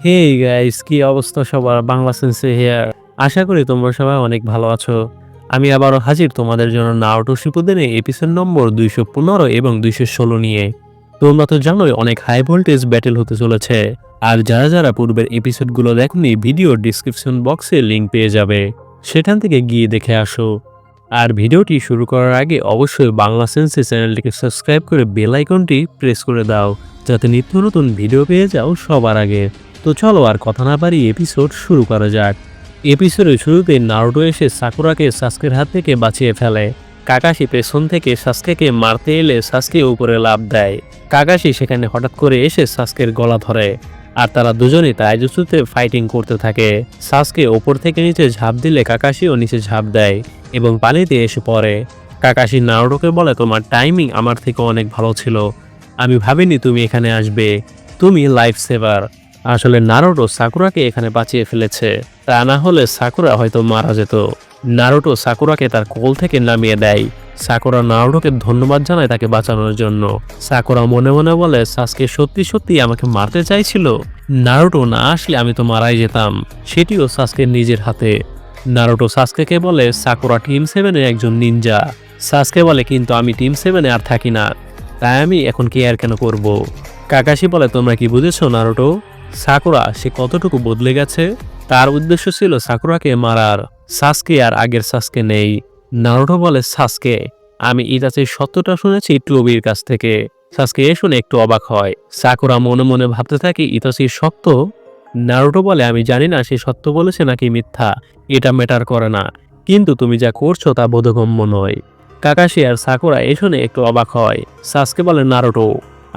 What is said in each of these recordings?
Hey guys, কি অবস্থা সবার? বাংলা সেন্সে হিয়ার। আশা করি তোমরা সবাই অনেক ভালো আছো। আমি আবারও হাজির তোমাদের জন্য নারুটো শিপুদেনে এপিসোড নম্বর 215 এবং 216 নিয়ে। তোমরা তো জানোই অনেক হাই ভোল্টেজ ব্যাটেল হতে চলেছে। আর যারা যারা পূর্বের এপিসোডগুলো দেখনি, ভিডিওর ডিসক্রিপশন বক্সে লিংক পেয়ে যাবে, সেখান থেকে গিয়ে দেখে আসো। আর ভিডিওটি শুরু করার আগে অবশ্যই বাংলা সেন্সে চ্যানেলটিকে সাবস্ক্রাইব করে বেল আইকনটি প্রেস করে দাও, যাতে নিত্য নতুন ভিডিও পেয়ে যাও সবার আগে। তো চলো আর কথা না বাড়িয়ে এপিসোড শুরু করা যাক। এপিসোডের শুরুতে নারুটো এসে সাকুরাকে সাসকের হাত থেকে বাঁচিয়ে ফেলে। কাকাশি পেছন থেকে সাসকেকে মারতে এলে সাসকে উপরে লাফ দেয়। কাকাশি সেখানে হঠাৎ করে এসে সাসকের গলা ধরে, আর তারা দুজনেই তাইজুৎসুতে ফাইটিং করতে থাকে। সাসকে ওপর থেকে নিচে ঝাঁপ দিলে কাকাশিও নিচে ঝাঁপ দেয় এবং পানিতে এসে পড়ে। কাকাশি নারুটোকে বলে, তোমার টাইমিং আমার থেকে অনেক ভালো ছিল, আমি ভাবিনি তুমি এখানে আসবে, তুমি লাইফ সেভার। আসলে নারুটো সাকুরাকে এখানে বাঁচিয়ে ফেলেছে, তা না হলে সাকুরা হয়তো মারা যেত। নারুটো সাকুরাকে তার কোল থেকে নামিয়ে দেয়। সাকুরা নারুটোকে ধন্যবাদ জানায় তাকে বাঁচানোর জন্য। সাকুরা মনে মনে বলে, সাসকে সত্যি সত্যি আমাকে মারতে চাইছিল, নারুটো না আসলে আমি তো মারাই যেতাম, সেটিও সাসকের নিজের হাতে। নারুটো সাসকেকে বলে, সাকুরা টিম 7-এর একজন নিনজা। সাসকে বলে, কিন্তু আমি টিম 7-এ আর থাকি না, তাই আমি এখন কেয়ার কেন করব? কাকাশি বলে, তোমরা কি বুঝেছো নারুটো? সাকুরা সে কতটুকু বদলে গেছে। তার উদ্দেশ্য ছিল সাকুরাকে মারার। সাসকে আর আগের সাসকে নেই। নারুটো বলে, সাসকে, আমি ইতাচির সত্যটা শুনেছি টুবির কাছ থেকে। সাসকে এ শুনে একটু অবাক হয়। সাকুরা মনে মনে ভাবতে থাকে, ইতাচির সত্য? নারুটো বলে, আমি জানি না সে সত্য বলেছে নাকি মিথ্যা, এটা ম্যাটার করে না, কিন্তু তুমি যা করছো তা বোধগম্য নয়। কাকাশি আর সাকুরা এ শুনে একটু অবাক হয়। সাসকে বলে, নারুটো,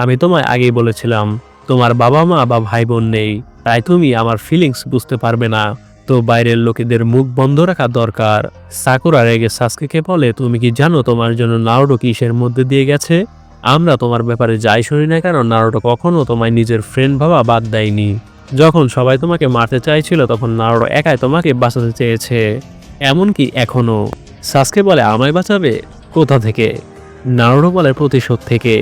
আমি তোমায় আগেই বলেছিলাম তোমার বাবা মা বা ভাই বোন নেই, তাই তুমি আমার ফিলিংস বুঝতে পারবে না, তো বাইরের লোকেদের মুখ বন্ধ রাখা দরকার। সাকুরা রেগে সাসকেকে বলে, তুমি কি জানো তোমার জন্য নারুটো কিসের মধ্যে দিয়ে গেছে? আমরা তোমার ব্যাপারে যাই শুনি না কেন, নারুটো কখনো তোমায় নিজের ফ্রেন্ড ভাবা বাদ দেয়নি। যখন সবাই তোমাকে মারতে চাইছিল তখন নারুটো একাই তোমাকে বাঁচাতে চেয়েছে, এমনকি এখনো। সাসকে বলে, আমায় বাঁচাবে? কোথা থেকে? নারুটো বলে, প্রতিশোধ থেকে।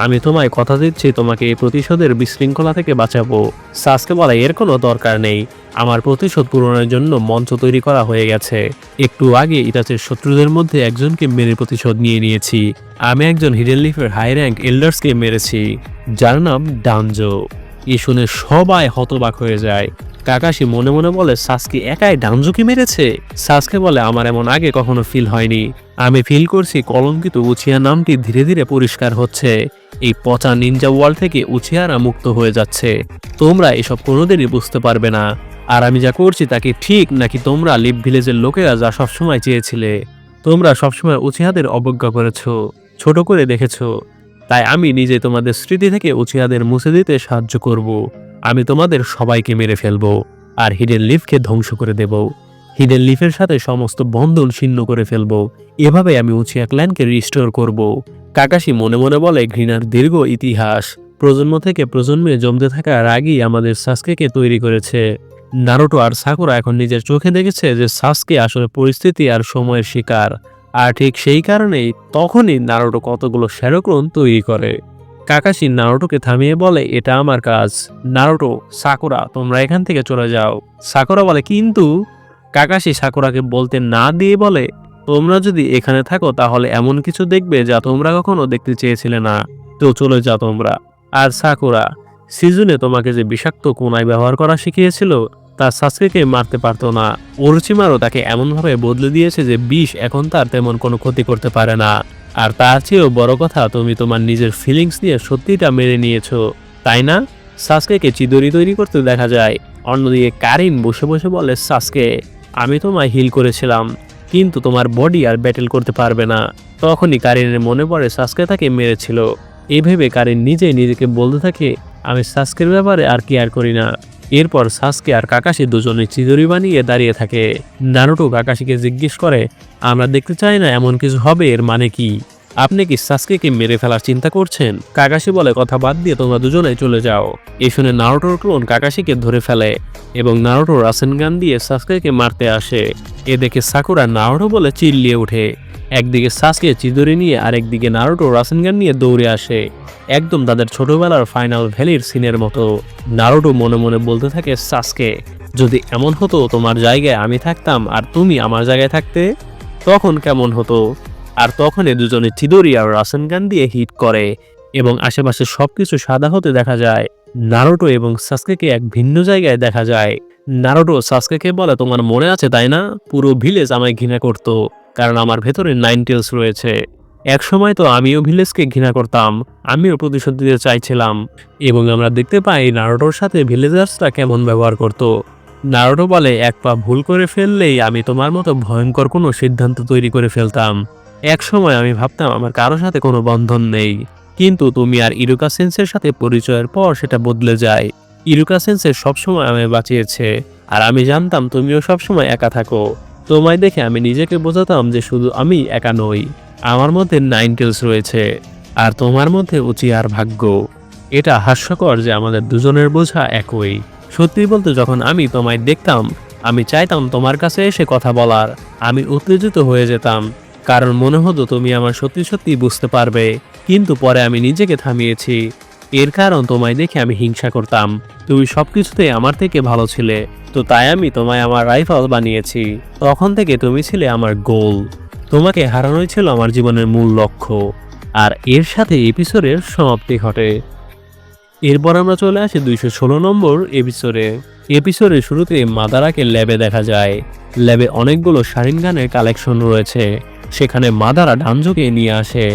আমি তোমায় কথা দিচ্ছি তোমাকে এই প্রতিশোধের বিশৃঙ্খলা থেকে বাঁচাবো। সাসকে বলে, এর কোনো দরকার নেই, আমার প্রতিশোধ পূরণের জন্য মঞ্চ তৈরি করা হয়ে গেছে। একটু আগে ইতাচের শত্রুদের মধ্যে একজনকে মেরে প্রতিশোধ নিয়েছি। আমি একজন হিডেন লিফের হাই র্যাঙ্ক এল্ডার্সকে মেরেছি, যার নাম ডানজো। এই শুনে সবাই হতবাক হয়ে যায়। কাকাশি মনে মনে বলে, সাসকে একাই ডানজোকে মেরেছে? সাসকে বলে, আমার এমন আগে কখনো ফিল হয়নি, আমি ফিল করছি কলঙ্কিত উচিয়া নামটি ধীরে ধীরে পরিষ্কার হচ্ছে। এই পচা নিনজা ওয়ার্ল্ড থেকে উচিয়ারা মুক্ত হয়ে যাচ্ছে। তোমরা এসব কোনোদিনই বুঝতে পারবে না, আর আমি যা করছি তাকে ঠিক নাকি তোমরা লিভ ভিলেজের লোকেরা যা সবসময় চেয়েছিলে। তোমরা সবসময় উচিয়াদের অবজ্ঞা করেছো, ছোট করে দেখেছো, তাই আমি নিজে তোমাদের স্মৃতি থেকে উচিয়াদের মুছে দিতে সাহায্য করব। আমি তোমাদের সবাইকে মেরে ফেলবো আর হিডেন লিফকে ধ্বংস করে দেব। হিডেন লিফের সাথে সমস্ত বন্ধন ছিন্ন করে ফেলবো। এভাবে আমি উচিয়া ক্ল্যানকে রিস্টোর করব। কাকাশি মনে মনে বলে, ঘৃণার দীর্ঘ ইতিহাস প্রজন্ম থেকে প্রজন্মে জমতে থাকা রাগই আমাদের সাসকেকে তৈরি করেছে। নারুটো আর সাকুরা এখন নিজের চোখে দেখেছে যে সাসকে আসলে পরিস্থিতি আর সময়ের শিকার। আর ঠিক সেই কারণেই তখনই নারুটো কতগুলো শ্যাডো-ক্লোন তৈরি করে। কাকাশি নারুটোকে থামিয়ে বলে, এটা আমার কাজ। নারুটো, সাকুরা, তোমরা এখান থেকে চলে যাও। সাকুরা বলে, কিন্তু। কাকাশি সাকুরাকে বলতে না দিয়ে বলে, তোমরা যদি এখানে থাকো তাহলে এমন কিছু দেখবে যা তোমরা কখনো দেখতে চেয়েছিলে না, তো চলে যাও তোমরা। আর সাকুরা, সিজুনে তোমাকে যে বিষাক্ত কোনায় ব্যবহার করা শিখিয়েছিল তা সাসকেকে মারতে পারতো না। ওরোচিমারও তাকে এমনভাবে বদলে দিয়েছে যে বিষ এখন তার তেমন কোনো ক্ষতি করতে পারে না। আর তার চেয়েও বড় কথা, তুমি তোমার নিজের ফিলিংস নিয়ে সত্যিটা মেনে নিয়েছো, তাই না? সাসকেকে চিদরি তৈরি করতে দেখা যায়। অন্যদিকে কারিন বসে বসে বলে, সাসকে, আমি তোমায় হিল করেছিলাম, কিন্তু তোমার বডি আর ব্যাটেল করতে পারবে না। তখনই কারিনের মনে পড়ে সাসকে তাকে মেরেছিল। এই ভেবে কারিন নিজেই নিজেকে বলতে থাকে, আমি সাসকের ব্যাপারে আর কেয়ার করি না। এরপর সাসকে আর কাকাশি দুজনে চিদরি বানিয়ে দাঁড়িয়ে থাকে। নারুটো কাকাশিকে জিজ্ঞেস করে, আমরা দেখতে চাই না এমন কিছু হবে, এর মানে কি? আপনি কি সাসকেকে মেরে ফেলার চিন্তা করছেন? কাকাশি বলে, কথা বাদ দিয়ে তোমরা দুজনেই চলে যাও। এই শুনে নারুটোর ক্লোন কাকাশিকে ধরে ফেলে এবং নারুটো রাসেনগান দিয়ে সাসকেকে মারতে আসে। এ দেখে সাকুরা নারুটো বলে চিল্লিয়ে ওঠে, একদিকে সাসকে চিদোরি নিয়ে আর একদিকে নারুটো রাসেনগান নিয়ে দৌড়ে আসে, একদম তাদের ছোটবেলার ফাইনাল ভ্যালির সিনের মতো। নারুটো মনে মনে বলতে থাকে, সাসকে, যদি এমন হতো তোমার জায়গায় আমি থাকতাম আর তুমি আমার জায়গায় থাকতে, তখন কেমন হতো? আর তখনই দুজনে চিদোরি আর রাসেনগান দিয়ে হিট করে এবং আশেপাশে সবকিছু সাদা হতে দেখা যায়। নারুটো এবং সাসকেকে এক ভিন্ন জায়গায় দেখা যায়। নারুটো সাসকেকে বলে, তোমার মনে আছে তাই না, পুরো ভিলেজ আমায় ঘৃণা করত কারণ আমার ভেতরে 9 টেলস রয়েছে। এক সময় তো আমিও ভিলেজকে ঘৃণা করতাম, আমিও প্রতিশোধ দিতে চাইছিলাম। এবং আমরা দেখতে পাই নারুটোর সাথে ভিলেজার্সরা কেমন ব্যবহার করত। নারুটো বলে, এক পা ভুল করে ফেললেই আমি তোমার মতো ভয়ঙ্কর কোনো সিদ্ধান্ত তৈরি করে ফেলতাম। এক সময় আমি ভাবতাম আমার কারোর সাথে কোনো বন্ধন নেই, কিন্তু তুমি আর ইরুকা সেন্সের সাথে পরিচয়ের পর সেটা বদলে যায়। ইরুকা সেন্সের সবসময় আমায় বাঁচিয়েছে, আর আমি জানতাম তুমিও সবসময় একা থাকো। তোমায় দেখে আমি নিজেকে বোঝাতাম যে শুধু আমি একা নই, আমার মধ্যে 9 টেলস রয়েছে, আর তোমার মধ্যে উচিয়ার ভাগ্য। এটা হাস্যকর যে আমাদের দুজনের বোঝা একই। সত্যি বলতে যখন আমি তোমায় দেখতাম, আমি চাইতাম তোমার কাছে এসে কথা বলার। আমি উত্তেজিত হয়ে যেতাম, কারণ মনে হতো তুমি আমার সত্যি সত্যি বুঝতে পারবে, কিন্তু পরে আমি নিজেকে থামিয়েছি। এর কারণ তোমায় দেখে আমি হিংসা করতাম। তুমি সবকিছুতেই আমার থেকে ভালো ছিলে, তো তাই আমি তোমায় আমার রাইফাল বানিয়েছি। তখন থেকে তুমি ছিলে আমার গোল। তোমাকে হারানোই ছিল আমার জীবনের মূল লক্ষ্য। আর এর সাথে এপিসোডের সমাপ্তি ঘটে। এরপর আমরা চলে আসি 216 নম্বর এপিসোডে। এপিসোডের শুরুতে মাদারাকে ল্যাবে দেখা যায়। ল্যাবে অনেকগুলো শারিনগানের কালেকশন রয়েছে। সেখানে মাদারা ডানজোকে নিয়ে আসে।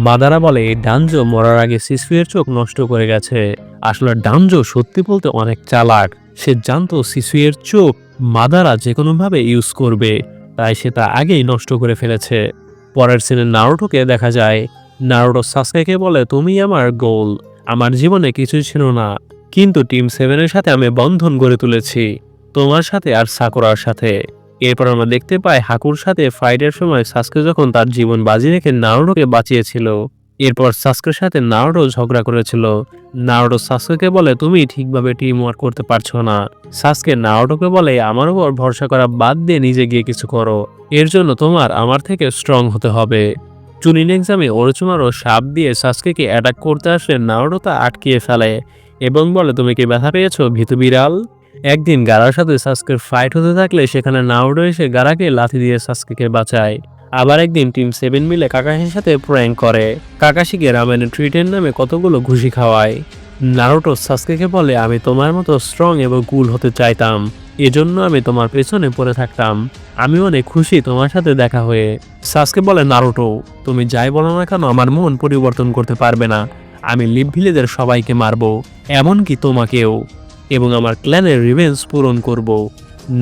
মাদারা বলে, ডানজো মরার আগে সিসুয়ের চোখ নষ্ট করে গেছে। আসলে ডানজো সত্যি বলতে অনেক চালাক। সে জানতো সিসুয়ের চোখ মাদারা যে কোনোভাবে ইউজ করবে, তাই সে তা আগেই নষ্ট করে ফেলেছে। পরের সিনে নারুটোকে দেখা যায়। নারুটো সাসকেকে বলে, তুমি আমার গোল, আমার জীবনে কিছুই ছিল না, কিন্তু টিম 7-এর সাথে আমি বন্ধন গড়ে তুলেছি, তোমার সাথে আর সাকুরার সাথে। এরপর আমরা দেখতে পাই হাকুর সাথে ফাইটের সময় সাসকে যখন তার জীবন বাজি রেখে নারুটোকে বাঁচিয়েছিল। এরপর সাসকের সাথে নারুটো ঝগড়া করেছিল। নারুটো সাসকেকে বলে, তুমি ঠিকভাবে টিম ওয়ার্ক করতে পারছো না। সাসকে নারুটোকে বলে, আমার উপর ভরসা করা বাদ দিয়ে নিজে গিয়ে কিছু করো, এর জন্য তোমার আমার থেকে স্ট্রং হতে হবে। চুনিন এক্সামে ওরোচিমারো সাপ দিয়ে সাসকেকে অ্যাটাক করতে আসলে নারুটো তা আটকিয়ে ফেলে এবং বলে, তুমি কি ব্যথা পেয়েছো ভীতু বিড়াল? একদিন গারার সাথে সাসকের ফাইট হতে থাকলে সেখানে নারুটো এসে গারাকে লাথি দিয়ে সাসকেকে বাঁচায়। আবার একদিন টিম 7 মিলে কাকাশির সাথে প্র্যাঙ্ক করে। কাকাশিকে রামেনের ট্রিটের নামে কতগুলো ঘুষি খাওয়ায়। নারুটো সাসকেকে বলে, আমি তোমার মতো স্ট্রং এবং কুল হতে চাইতাম, এজন্য আমি তোমার পেছনে পড়ে থাকতাম। আমি অনেক খুশি তোমার সাথে দেখা হয়ে। সাসকে বলে, নারুটো, তুমি যাই বলো না কেন আমার মন পরিবর্তন করতে পারবে না। আমি লিভ ভিলেজের সবাইকে মারবো, এমনকি তোমাকেও, এবং আমার ক্ল্যানের রিভেঞ্জ পূরণ করব।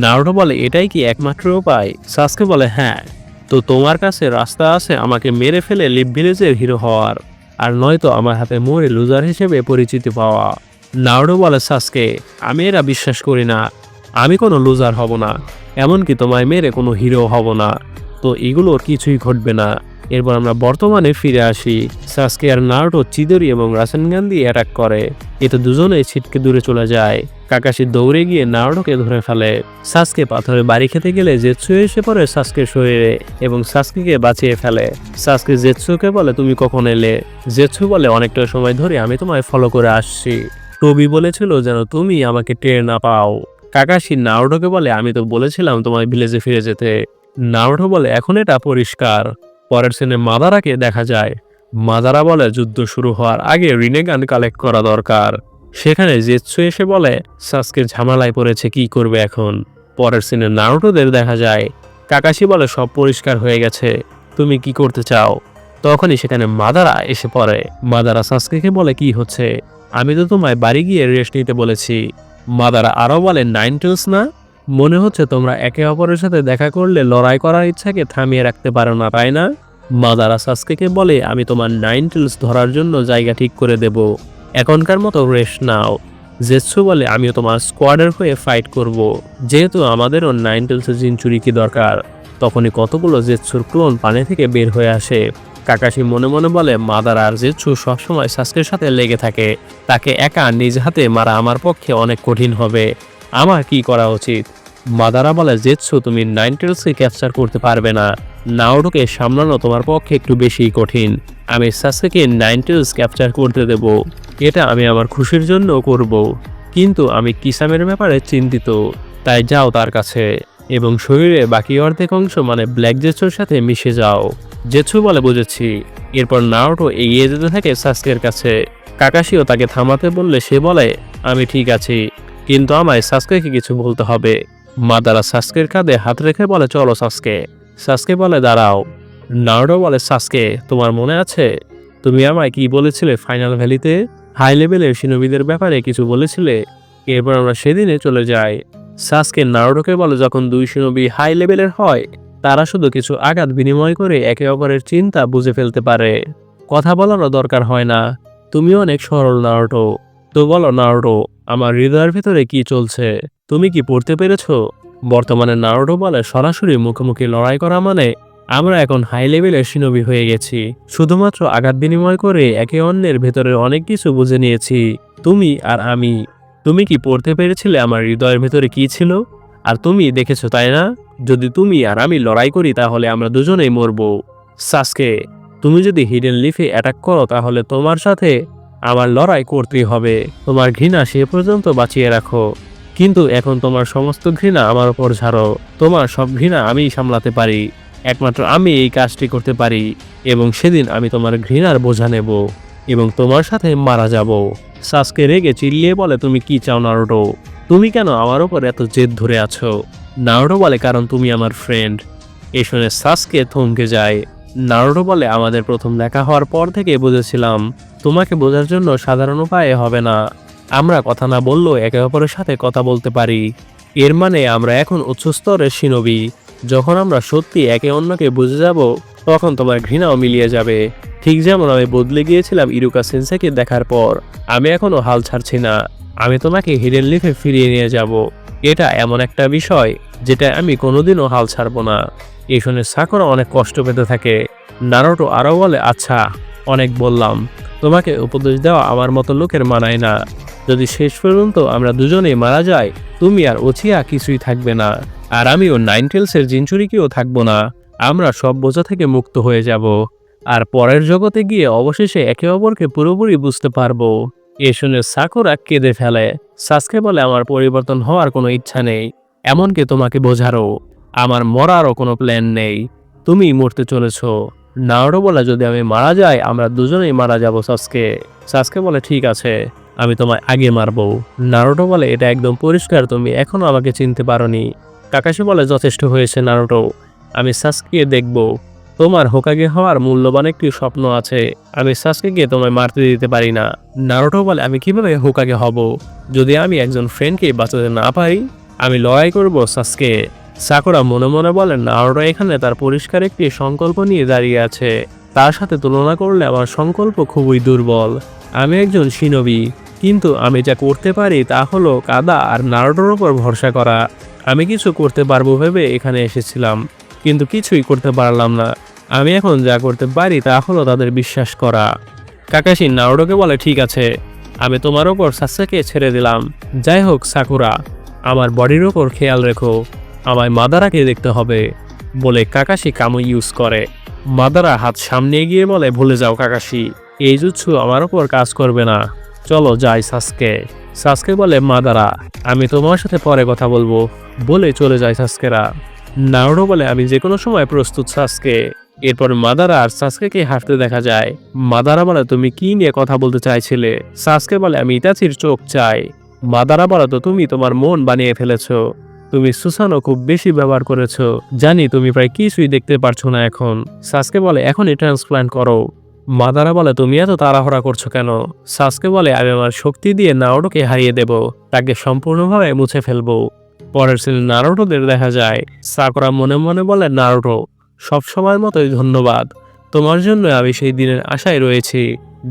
নারুটো বলে, এটাই কি একমাত্র উপায়? সাসকে বলে, হ্যাঁ। তো তোমার কাছে রাস্তা আছে আমাকে মেরে ফেলে লিভ ভিলেজের হিরো হওয়ার, আর নয়তো আমার হাতে মরে লুজার হিসেবে পরিচিতি পাওয়া। নারুটো বলে, সাসকে, আমি এরা বিশ্বাস করি না, আমি কোনো লুজার হব না, এমনকি তোমায় মেরে কোনো হিরো হব না, তো এগুলোর কিছুই ঘটবে না। এরপর আমরা বর্তমানে ফিরে আসি। সাসকে আর নারুটো চিদোরি এবং রাসেনগান দিয়ে অ্যাটাক করে, এতে দুজনেই ছিটকে দূরে চলে যায়। কাকাশি দৌড়ে গিয়ে নারুটোকে ধরে ফেলে। সাসকে পাথরে বাড়ি খেতে গেলে জেৎসু এসে পড়ে সাসকের শরীরে এবং সাসকেকে বাঁচিয়ে ফেলে। সাসকে জেৎসুকে বলে, তুমি কখন এলে? জেৎসু বলে, অনেকটা সময় ধরে আমি তোমায় ফলো করে আসছি, টবি বলেছিল যেন তুমি আমাকে টের না পাও। কাকাশি নারুটোকে বলে, আমি তো বলেছিলাম তোমায় ভিলেজে ফিরে যেতে। নারুটো বলে, এখন এটা পরিষ্কার। পরের সিনে মাদারাকে দেখা যায়। মাদারা বলে, যুদ্ধ শুরু হওয়ার আগে রিনেগান কালেক্ট করা দরকার। সেখানে জেৎসু এসে বলে, সাসকের ঝামেলায় পড়েছে, কি করবে এখন? পরের সিনে নারুটোদের দেখা যায়। কাকাশি বলে, সব পরিষ্কার হয়ে গেছে, তুমি কি করতে চাও? তখনই সেখানে মাদারা এসে পড়ে। মাদারা সাসকেকে বলে, কি হচ্ছে? আমি তো তোমায় বাড়ি গিয়ে রেস্ট নিতে বলেছি। মাদারা আরও বলে, 9 টেলস না? মনে হচ্ছে তোমরা একে অপরের সাথে দেখা করলে লড়াই করার ইচ্ছাকে থামিয়ে রাখতে পারো না, তাই না? মাদারা সাসকেকে বলে, আমি তোমার 9 টেলস ধরার জন্য জায়গা ঠিক করে দেব, এখনকার মতো রেস্ট নাও। জেৎসু বলে, আমিও তোমার স্কোয়াডের হয়ে ফাইট করব, যেহেতু আমাদেরও 9 টেলসের জিনচুরি কি দরকার। তখনই কতগুলো জেৎসুর ক্লোন পানি থেকে বের হয়ে আসে। কাকাশি মনে মনে বলে, মাদারা আর জেৎসু সবসময় সাসকের সাথে লেগে থাকে, তাকে একা নিজ হাতে মারা আমার পক্ষে অনেক কঠিন হবে, আমার কি করা উচিত? মাদারা বলে জেৎসু তুমি নাইনটেলসকে ক্যাপচার করতে পারবে না। নারুটোকে সামলানো তোমার পক্ষে একটু বেশি কঠিন। আমি সাসুকেকে নাইনটেলস ক্যাপচার করতে দেব। এটা আমি আমার খুশির জন্য করব। কিন্তু আমি কিসামের ব্যাপারে চিন্তিত। তাই যাও তার কাছে এবং শরীরে বাকি অর্ধেক অংশ মানে ব্ল্যাক জেৎসুর সাথে মিশে যাও। জেৎসু বলে বুঝেছি। এরপর নারুটো এগিয়ে যেতে থাকে সাসুকের কাছে। কাকাশিও তাকে থামাতে বললে সে বলে আমি ঠিক আছি, কিন্তু আমায় সাসুকেকে কিছু বলতে হবে। মাদারা সাসুকের কাঁধে হাত রেখে বলে চলো সাসুকে। সাসুকে বলে দাঁড়াও। নারুটো বলে সাসুকে তোমার মনে আছে তুমি আমায় কি বলেছিলে ফাইনাল ভ্যালিতে? হাই লেভেলের শিনোবিদের ব্যাপারে কিছু বলেছিলে। এরপর আমরা সেদিনে চলে যাই। সাসুকে নারুটোকে বলে যখন দুই শিনোবি হাই লেভেলের হয় তারা শুধু কিছু আঘাত বিনিময় করে একে অপরের চিন্তা বুঝে ফেলতে পারে। কথা বলারও দরকার হয় না। তুমি অনেক সরল নারুটো। তো বলো নারুটো, আমার হৃদয়ের ভিতরে কি চলছে তুমি কি পড়তে পেরেছো? বর্তমানে নারুটো বলে সরাসরি মুখোমুখি লড়াই করা মানে আমরা এখন হাই লেভেলের শিনোবি হয়ে গেছি। শুধুমাত্র আঘাত বিনিময় করে একে অন্যের ভেতরে অনেক কিছু বুঝে নিয়েছি তুমি আর আমি। তুমি কি পড়তে পেরেছিলে আমার হৃদয়ের ভেতরে কি ছিল? আর তুমি দেখেছো তাই না? যদি তুমি আর আমি লড়াই করি তাহলে আমরা দুজনেই মরবো। সাসকে, তুমি যদি হিডেন লিফে অ্যাটাক করো তাহলে তোমার সাথে আমার লড়াই করতেই হবে। তোমার ঘৃণা সে পর্যন্ত বাঁচিয়ে রাখো, কিন্তু এখন তোমার সমস্ত ঘৃণা আমার উপর ঝাড়ো। তোমার সব ঘৃণা আমিই সামলাতে পারি। একমাত্র আমি এই কাজটি করতে পারি এবং সেদিন আমি তোমার ঘৃণার বোঝা নেব এবং তোমার সাথে মারা যাব। সাসকে রেগে চিল্লিয়ে বলে তুমি কি চাও নারুটো? তুমি কেন আমার উপর এত জেদ ধরে আছো? নারুটো বলে কারণ তুমি আমার ফ্রেন্ড। এ শুনে সাসকে থমকে যায়। নারুটো বলে আমাদের প্রথম দেখা হওয়ার পর থেকে বুঝেছিলাম তোমাকে বোঝার জন্য সাধারণ উপায়ে হবে না। আমরা কথা না বললেও একে অপরের সাথে কথা বলতে পারি। এর মানে আমরা এখন উচ্চ স্তরের শিনোবি। যখন আমরা সত্যি একে অন্যকে বুঝে যাব তখন তোমার ঘৃণাও মিলিয়ে যাবে। ঠিক যেমন আমি বদলে গিয়েছিলাম ইরুকা সেন্সেকে দেখার পর। আমি এখনো হাল ছাড়ছি না। আমি তোমাকে হিডেন লিফে ফিরিয়ে নিয়ে যাব। এটা এমন একটা বিষয় যেটা আমি কোনোদিনও হাল ছাড়বো না। এই শুনে সাকুরা অনেক কষ্ট পেতে থাকে। নারুটো আরও বলে আচ্ছা অনেক বললাম, তোমাকে উপদেশ দেওয়া আমার মতো লোকের মানায় না। যদি শেষ পর্যন্ত আমরা দুজনেই মারা যাই তুমি আর ওচিয়া কিছুই থাকবে না, আর আমিও নাইনটেলসের জিনচুরিকেও থাকবো না। আমরা সব বোঝা থেকে মুক্ত হয়ে যাব আর পরের জগতে গিয়ে অবশেষে একে অপরকে পুরোপুরি বুঝতে পারবো। এ শুনে সাকুরা কেঁদে ফেলে। সাসকে বলে আমার পরিবর্তন হওয়ার কোনো ইচ্ছা নেই, এমনকি তোমাকে বোঝারও। আমার মরারও কোনো প্ল্যান নেই। তুমি মরতে চলেছ। নারুটো বলে যদি আমি মারা যাই আমরা দুজনেই মারা যাব সাসকে। সাসকে বলে ঠিক আছে, আমি তোমায় আগে মারবো। নারুটো বলে এটা একদম পরিষ্কার তুমি এখনো আমাকে চিনতে পারোনি। কাকাশি বলে যথেষ্ট হয়েছে নারুটো, আমি সাসকে দেখব। তোমার হোকাগে হওয়ার মূল্যবান একটি স্বপ্ন আছে। আমি সাসকেকে তোমায় মারতে দিতে পারি না। নারুটো বলে আমি কিভাবে হোকাগে হব যদি আমি একজন ফ্রেন্ডকে বাঁচাতে না পারি? আমি লড়াই করব সাসকে। সাকুরা মনে মনে বলেন নারুটো এখানে তার পরিষ্কার একটি সংকল্প নিয়ে দাঁড়িয়ে আছে। তার সাথে তুলনা করলে আমার সংকল্প খুবই দুর্বল। আমি একজন শিনোবি, কিন্তু আমি যা করতে পারি তা হলো কাদা আর নারুটোর উপর ভরসা করা। আমি কিছু করতে পারবো ভেবে এখানে এসেছিলাম, কিন্তু কিছুই করতে পারলাম না। আমি এখন যা করতে পারি তা হলো তাদের বিশ্বাস করা। কাকাশি নারুটোকে বলে ঠিক আছে, আমি তোমার ওপর সাসেকে ছেড়ে দিলাম। যাই হোক সাকুরা, আমার বডির ওপর খেয়াল রেখো। আমায় মাদারাকে দেখতে হবে বলে কাকাশি কামু ইউজ করে। মাদারা হাত সামনে এগিয়ে বলে ভুলে যাও কাকাশি, এই জুৎসু আমার ওপর কাজ করবে না। চলো যাই সাসকে। সাসকে বলে মাদারা আমি তোমার সাথে পরে কথা বলবো বলে চলে যায় সাসকেরা। নারুটো বলে আমি যে কোনো সময় প্রস্তুত সাসকে। এরপর মাদারা আর সাসকেকে হাঁটতে দেখা যায়। মাদারা বলে তুমি কি নিয়ে কথা বলতে চাইছিলে? সাসকে বলে আমি ইতাচির চোখ চাই। মাদারা বলে তো তুমি তোমার মন বানিয়ে ফেলেছো। তুমি সুসানো খুব বেশি ব্যবহার করেছো। জানি তুমি প্রায় কিছুই দেখতে পারছো না এখন। সাসকে বলে এখনই ট্রান্সপ্ল্যান্ট করো। মাদারা বলে তুমি এত তাড়াহুড়া করছো কেন? সাসকে বলে আমি আমার শক্তি দিয়ে নারুটোকে হারিয়ে দেব, তাকে সম্পূর্ণভাবে মুছে ফেলবো। পরের সিনে নারুটোদের দেখা যায়। সাকুরা মনে মনে বলে নারুটো সব সময়ের মতোই ধন্যবাদ। তোমার জন্য আমি সেই দিনের আশায় রয়েছি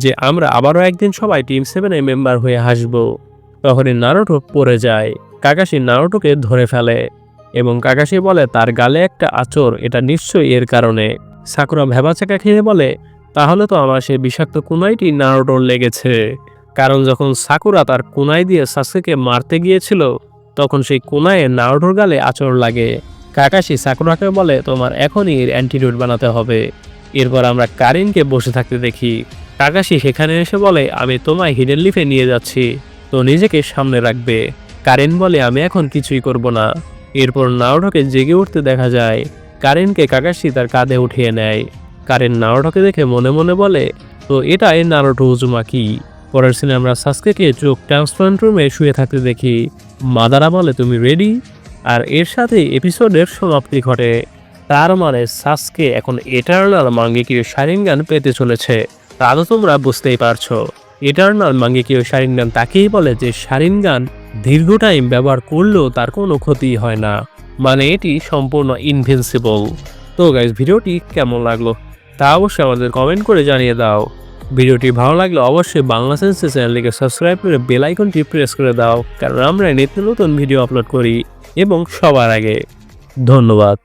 যে আমরা আবারও একদিন সবাই টিম 7 এর মেম্বার হয়ে হাসবো। তখনই নারুটো পড়ে যায়। কাকাশি নারুটোকে ধরে ফেলে এবং কাকাশি বলে তার গালে একটা আঁচড়, এটা নিশ্চয়ই এর কারণে। সাকুরা ভেবাচাকা খেয়ে বলে তাহলে তো আমার সেই বিষাক্ত কুনাইটি নারুটোর লেগেছে, কারণ যখন সাকুরা তার কুনাই দিয়ে সাসুকে মারতে গিয়েছিল তখন সেই কোনায় নারুটোর গালে আঁচড় লাগে। কাকাশি সাকুরাকে বলে তোমার এখনই এর অ্যান্টিডোট বানাতে হবে। এরপর আমরা কারিনকে বসে থাকতে দেখি। কাকাশি সেখানে এসে বলে আমি তোমায় হিডেন লিফে নিয়ে যাচ্ছি, তো নিজেকে সামনে রাখবে। কারিন বলে আমি এখন কিছুই করব না। এরপর নারুটোকে জেগে উঠতে দেখা যায়। কারিনকে কাকাশি তার কাঁধে উঠিয়ে নেয়। কারিন নারুটোকে দেখে মনে মনে বলে তো এটাই নারুটো উজুমাকি। পরের সিনে আমরা সাসকেকে চোখ ট্রান্সপ্লান্ট রুমে শুয়ে থাকতে দেখি। মাদারা বলে তুমি রেডি? আর এর সাথে এপিসোডের সমাপ্তি ঘটে। তার মানে সাসকে এখন এটার্নাল মাঙ্গেকীয় শারিঙ্গান পেতে চলেছে। তা তো তোমরা বুঝতেই পারছো। এটার্নাল মাঙ্গেকীয় শারিঙ্গান তাকেই বলে যে শারিঙ্গান দীর্ঘ টাইম ব্যবহার করলেও তার কোনো ক্ষতি হয় না, মানে এটি সম্পূর্ণ ইনভিনসিবল। তো গাইজ, ভিডিওটি কেমন লাগলো তা অবশ্যই আমাদের কমেন্ট করে জানিয়ে দাও। ভিডিওটি ভালো লাগলে অবশ্যই বাংলা সেন্সে চ্যানেলটিকে সাবস্ক্রাইব করে বেল আইকনটি প্রেস করে দাও, কারণ আমরা নিত্য নতুন ভিডিও আপলোড করি এবং সবার আগে। ধন্যবাদ।